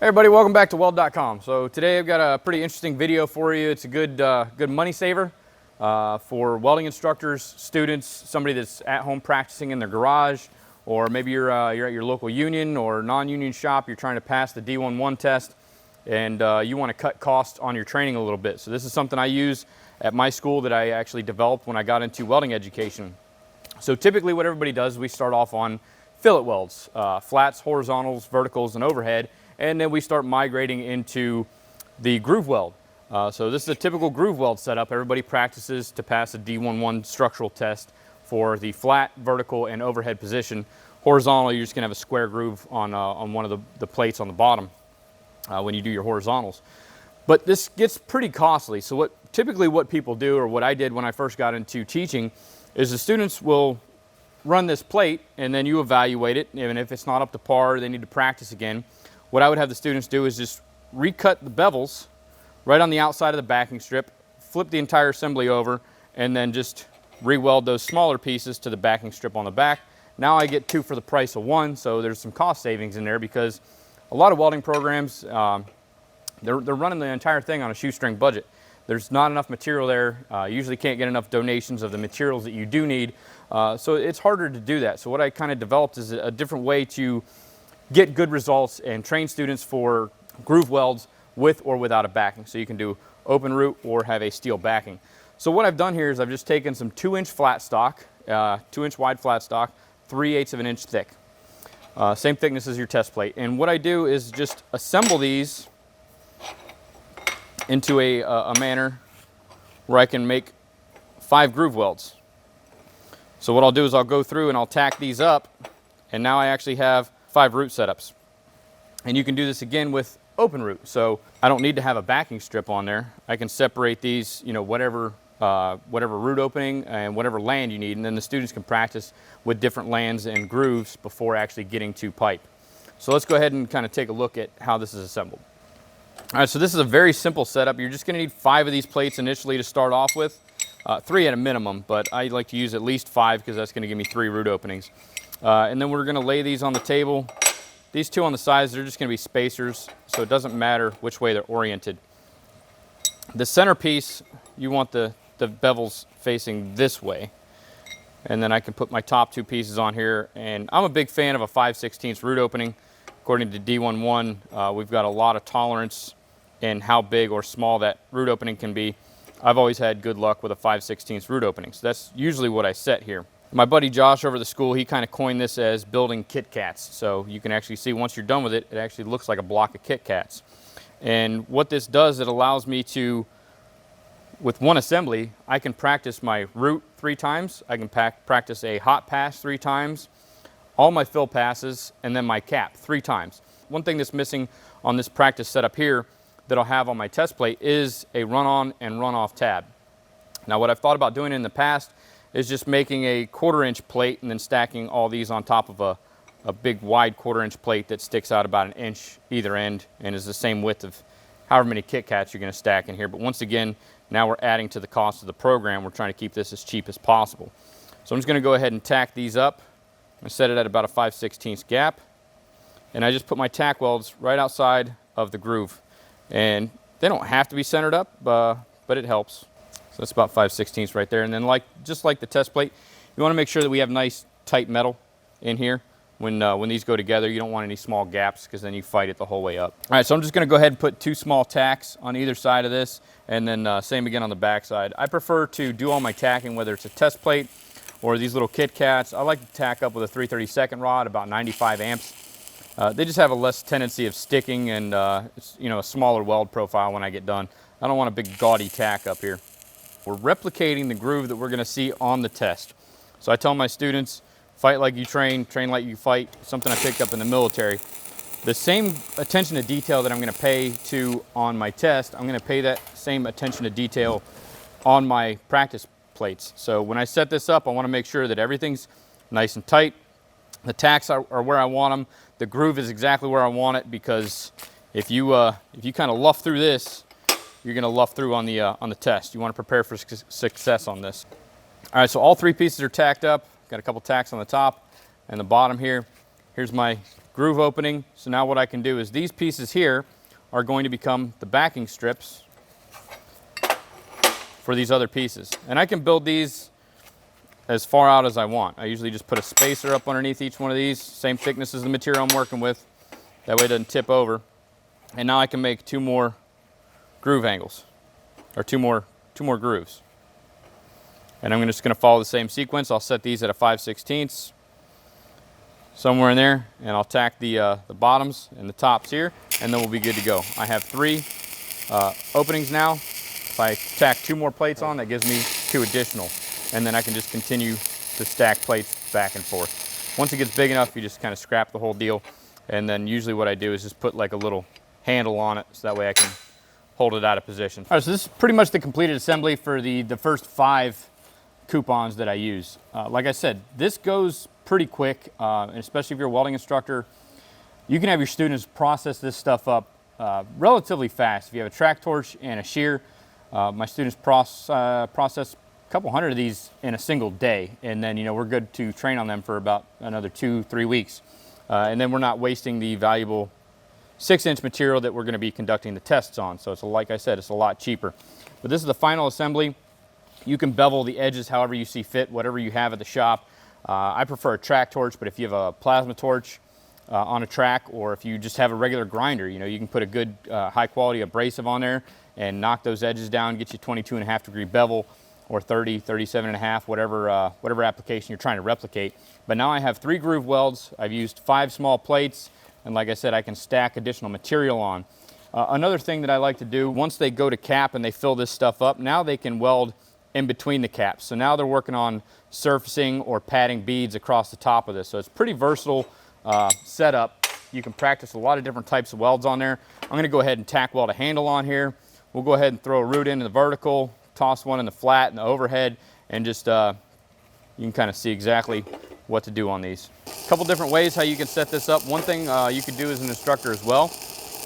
Hey everybody, welcome back to Weld.com. So today I've got a pretty interesting video for you. It's a good money saver for welding instructors, students, somebody that's at home practicing in their garage, or maybe you're at your local union or non-union shop. You're trying to pass the D11 test, and you want to cut costs on your training a little bit. So this is something I use at my school that I actually developed when I got into welding education. So typically what everybody does, we start off on fillet welds, flats, horizontals, verticals, and overhead. And then we start migrating into the groove weld. So this is a typical groove weld setup. Everybody practices to pass a D11 structural test for the flat, vertical, and overhead position. Horizontal, you're just gonna have a square groove on one of the plates on the bottom when you do your horizontals. But this gets pretty costly. So typically what people do, or what I did when I first got into teaching, is the students will run this plate and then you evaluate it. And if it's not up to par, they need to practice again. What I would have the students do is just recut the bevels right on the outside of the backing strip, flip the entire assembly over, and then just re-weld those smaller pieces to the backing strip on the back. Now I get two for the price of one, so there's some cost savings in there, because a lot of welding programs, they're running the entire thing on a shoestring budget. There's not enough material there. Usually can't get enough donations of the materials that you do need, so it's harder to do that. So what I kind of developed is a different way to get good results and train students for groove welds with or without a backing. So you can do open root or have a steel backing. So what I've done here is I've just taken some 2-inch flat stock, 2-inch wide flat stock, 3/8 of an inch thick. Same thickness as your test plate. And what I do is just assemble these into a manner where I can make 5 groove welds. So what I'll do is I'll go through and I'll tack these up, and now I actually have 5 root setups. And you can do this again with open root. So I don't need to have a backing strip on there. I can separate these, whatever root opening and whatever land you need, and then the students can practice with different lands and grooves before actually getting to pipe. So let's go ahead and kind of take a look at how this is assembled. All right, so this is a very simple setup. You're just going to need 5 of these plates initially to start off with, 3 at a minimum, but I like to use at least 5 because that's going to give me 3 root openings. And then we're going to lay these on the table. These 2 on the sides, they're just going to be spacers, so it doesn't matter which way they're oriented. The centerpiece, you want the bevels facing this way. And then I can put my top 2 pieces on here. And I'm a big fan of a 5/16 root opening. According to D11, we've got a lot of tolerance in how big or small that root opening can be. I've always had good luck with a 5/16 root opening, so that's usually what I set here. My buddy Josh over at the school, he kind of coined this as building KitKats. So you can actually see once you're done with it, it actually looks like a block of KitKats. And what this does, it allows me to, with one assembly, I can practice my root 3 times, I can practice a hot pass 3 times, all my fill passes, and then my cap 3 times. One thing that's missing on this practice setup here that I'll have on my test plate is a run-on and run-off tab. Now what I've thought about doing in the past is just making a 1/4-inch plate and then stacking all these on top of a big wide 1/4-inch plate that sticks out about 1 inch either end and is the same width of however many KitKats you're going to stack in here. But once again, now we're adding to the cost of the program. We're trying to keep this as cheap as possible. So I'm just going to go ahead and tack these up. I'm going to set it at about a 5/16 gap, and I just put my tack welds right outside of the groove. And they don't have to be centered up, but it helps. So that's about 5/16 right there. And then just like the test plate, you want to make sure that we have nice tight metal in here. When these go together, you don't want any small gaps, because then you fight it the whole way up. All right, so I'm just going to go ahead and put 2 small tacks on either side of this, and then same again on the back side. I prefer to do all my tacking, whether it's a test plate or these little KitKats. I like to tack up with a 332nd rod, about 95 amps. They just have a less tendency of sticking, and it's, a smaller weld profile when I get done. I don't want a big gaudy tack up here. We're replicating the groove that we're going to see on the test. So I tell my students, fight like you train, train like you fight, something I picked up in the military. The same attention to detail that I'm going to pay to on my test, I'm going to pay that same attention to detail on my practice plates. So when I set this up, I want to make sure that everything's nice and tight. The tacks are where I want them. The groove is exactly where I want it, because if you kind of luff through this, you're going to luff through on the test. You want to prepare for success on this. All right, so all 3 pieces are tacked up. Got a couple tacks on the top and the bottom here. Here's my groove opening. So now what I can do is these pieces here are going to become the backing strips for these other pieces. And I can build these as far out as I want. I usually just put a spacer up underneath each one of these, same thickness as the material I'm working with. That way it doesn't tip over. And now I can make 2 more groove angles, or two more grooves. And I'm just gonna follow the same sequence. I'll set these at a 5/16, somewhere in there, and I'll tack the bottoms and the tops here, and then we'll be good to go. I have 3 openings now. If I tack 2 more plates on, that gives me 2 additional. And then I can just continue to stack plates back and forth. Once it gets big enough, you just kind of scrap the whole deal. And then usually what I do is just put like a little handle on it, so that way I can hold it out of position. All right, so this is pretty much the completed assembly for the first 5 coupons that I use. Like I said, this goes pretty quick, and especially if you're a welding instructor. You can have your students process this stuff up relatively fast. If you have a track torch and a shear, my students process a couple hundred of these in a single day, and then we're good to train on them for about another 2-3 weeks. And then we're not wasting the valuable 6-inch material that we're going to be conducting the tests on. So it's, like I said, it's a lot cheaper. But this is the final assembly. You can bevel the edges however you see fit, whatever you have at the shop. I prefer a track torch, but if you have a plasma torch on a track, or if you just have a regular grinder, you can put a good high quality abrasive on there and knock those edges down, get you 22.5 degree bevel, or 30, 37.5, whatever application you're trying to replicate. But now I have 3 groove welds. I've used 5 small plates, and like I said, I can stack additional material on. Another thing that I like to do, once they go to cap and they fill this stuff up, now they can weld in between the caps. So now they're working on surfacing or padding beads across the top of this. So it's pretty versatile setup. You can practice a lot of different types of welds on there. I'm gonna go ahead and tack weld a handle on here. We'll go ahead and throw a root into the vertical, toss one in the flat and the overhead, and just you can kind of see exactly what to do on these. A couple different ways how you can set this up. One thing you could do as an instructor as well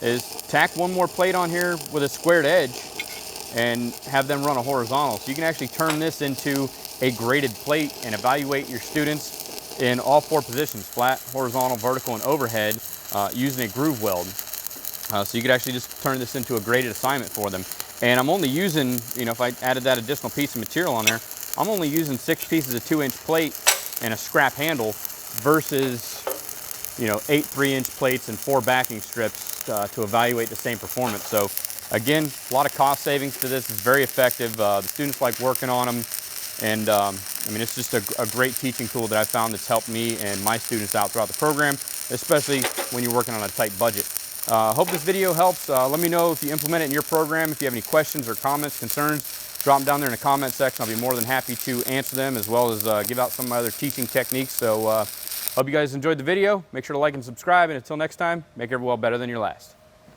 is tack 1 more plate on here with a squared edge and have them run a horizontal. So you can actually turn this into a graded plate and evaluate your students in all 4 positions, flat, horizontal, vertical, and overhead, using a groove weld. So you could actually just turn this into a graded assignment for them. And I'm only using, if I added that additional piece of material on there, I'm only using 6 pieces of 2-inch plate and a scrap handle versus, 8 3-inch plates and 4 backing strips to evaluate the same performance. So again, a lot of cost savings to this. It's very effective. The students like working on them. And it's just a great teaching tool that I found that's helped me and my students out throughout the program, especially when you're working on a tight budget. Hope this video helps. Let me know if you implement it in your program. If you have any questions or comments, concerns, drop them down there in the comment section. I'll be more than happy to answer them, as well as give out some of my other teaching techniques. So hope you guys enjoyed the video. Make sure to like and subscribe, and until next time, make every weld better than your last.